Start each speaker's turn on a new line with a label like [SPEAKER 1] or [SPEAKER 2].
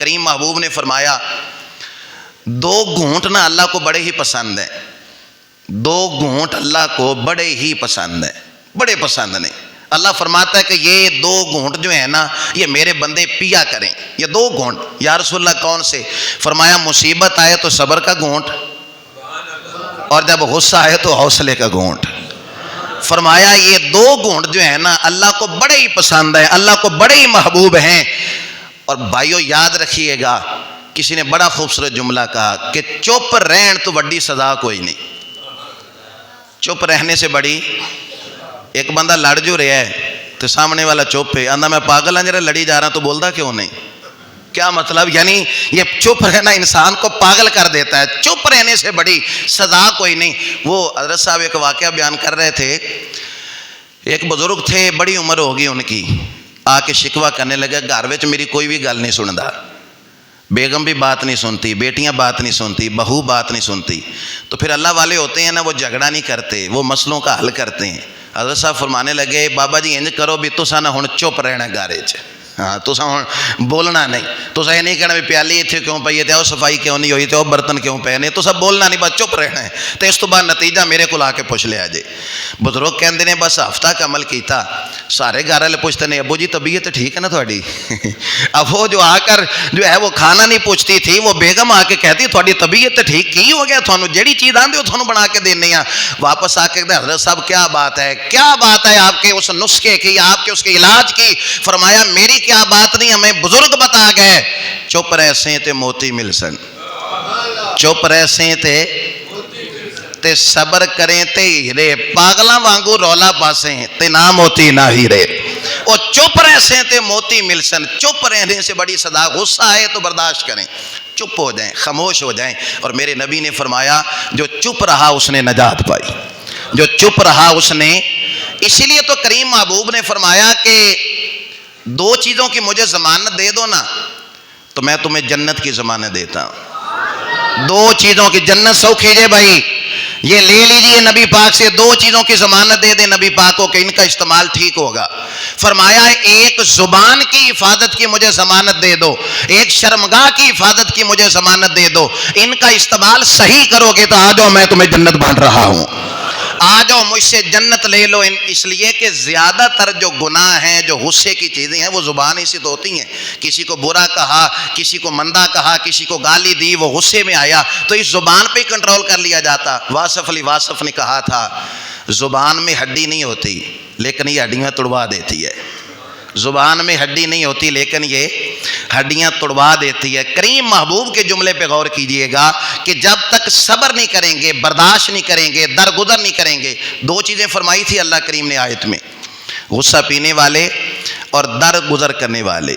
[SPEAKER 1] کریم محبوب نے فرمایا دو گھونٹ نا اللہ کو بڑے ہی پسند ہیں، دو گھونٹ اللہ کو بڑے ہی پسند ہیں، بڑے پسند ہیں۔ اللہ فرماتا ہے کہ یہ دو گھونٹ جو ہیں نا یہ میرے بندے پیا کریں، یہ دو گھونٹ۔ یا رسول اللہ کون سے؟ فرمایا مصیبت آئے تو صبر کا گھونٹ، اور جب غصہ آئے تو حوصلے کا گھونٹ۔ فرمایا یہ دو گھونٹ جو ہیں نا اللہ کو بڑے ہی پسند ہیں، اللہ کو بڑے ہی محبوب ہیں۔ اور بھائیو یاد رکھیے گا، کسی نے بڑا خوبصورت جملہ کہا کہ چپ رہن تو بڑی سزا کوئی نہیں۔ چپ رہنے سے بڑی، ایک بندہ لڑ جو رہا ہے تو سامنے والا چپ ہے، آندھا میں پاگل ہوں جرا لڑی جا رہا تو بولتا کیوں نہیں؟ کیا مطلب؟ یعنی یہ چپ رہنا انسان کو پاگل کر دیتا ہے، چپ رہنے سے بڑی سزا کوئی نہیں۔ وہ حضرت صاحب ایک واقعہ بیان کر رہے تھے، ایک بزرگ تھے، بڑی عمر ہوگی ان کی، آ کے شکوہ کرنے لگا گھر وچ میری کوئی بھی گل نہیں سندا، بیگم بھی بات نہیں سنتی، بیٹیاں بات نہیں سنتی، بہو بات نہیں سنتی۔ تو پھر اللہ والے ہوتے ہیں نا، وہ جھگڑا نہیں کرتے، وہ مسئلوں کا حل کرتے ہیں۔ حضرت صاحب فرمانے لگے بابا جی انج کرو بھی تسا نہ ہن چپ رہنا گھر وچ، ہاں تسا ہن بولنا نہیں، تسا یہ نہیں کہنا بھی پیالی اتنے کیوں پئی ہے تے او صفائی کیوں نہیں ہوئی تے او برتن کیوں پے نے، تسا بولنا نہیں، بس چپ رہنا ہے۔ تے اس تو بعد نتیجہ میرے کو آ کے پوچھ لیا جے۔ بزرگ کہندے نے بس ہفتہ کا عمل کیتا، سارے گھر والے پوچھتے ہیں ابو جی طبیعت ٹھیک ہے نا تھوڑی؟ اب وہ جو آ کر جو ہے وہ کھانا نہیں پوچھتی تھی، وہ بیگم آ کے کہتی تھوڑی طبیعت ٹھیک کی ہو گیا، تھانوں جیڑی چیز آندے ہو تھانوں بنا کے دینے ہیں۔ واپس آ کے حضرت صاحب کیا بات ہے، کیا بات ہے آپ کے اس نسخے کی، آپ کے اس کے علاج کی؟ فرمایا میری کیا بات نہیں، ہمیں بزرگ بتا گئے چپ رہ سیں تے موتی مل سن، چپ رہ سیں تے صبر کریں تے ہیرے، پاگلاں وانگو رولا پاسیں تے نہ موتی نہ ہیرے۔ اور چپ رہ سیں تے موتی مل سن، چپ رہنے سے بڑی سزا، غصہ آئے تو برداشت کریں، چپ ہو جائیں، خاموش ہو جائیں۔ اور میرے نبی نے فرمایا جو چپ رہا اس نے نجات پائی، جو چپ رہا اس نے۔ اسی لیے تو کریم محبوب نے فرمایا کہ دو چیزوں کی مجھے ضمانت دے دو نا تو میں تمہیں جنت کی ضمانت دیتا ہوں۔ دو چیزوں کی جنت سو کھیجے بھائی، یہ لے لیجئے نبی پاک سے، دو چیزوں کی ضمانت دے دے نبی پاک کو کہ ان کا استعمال ٹھیک ہوگا۔ فرمایا ایک زبان کی حفاظت کی مجھے ضمانت دے دو، ایک شرمگاہ کی حفاظت کی مجھے ضمانت دے دو، ان کا استعمال صحیح کرو گے تو آ جاؤ میں تمہیں جنت بانٹ رہا ہوں، آ جاؤ مجھ سے جنت لے لو۔ اس لیے کہ زیادہ تر جو گناہ ہیں، جو غصے کی چیزیں ہیں، وہ زبان ہی سے تو ہوتی ہیں۔ کسی کو برا کہا، کسی کو مندہ کہا، کسی کو گالی دی، وہ غصے میں آیا تو اس زبان پہ کنٹرول کر لیا جاتا۔ واصف علی واصف نے کہا تھا زبان میں ہڈی نہیں ہوتی لیکن یہ ہڈیاں توڑوا دیتی ہے، زبان میں ہڈی نہیں ہوتی لیکن یہ ہڈیاں توڑوا دیتی ہے۔ کریم محبوب کے جملے پہ غور کیجئے گا کہ جب تک صبر نہیں کریں گے، برداشت نہیں کریں گے، درگزر نہیں کریں گے، دو چیزیں فرمائی تھی اللہ کریم نے آیت میں، غصہ پینے والے اور درگزر کرنے والے۔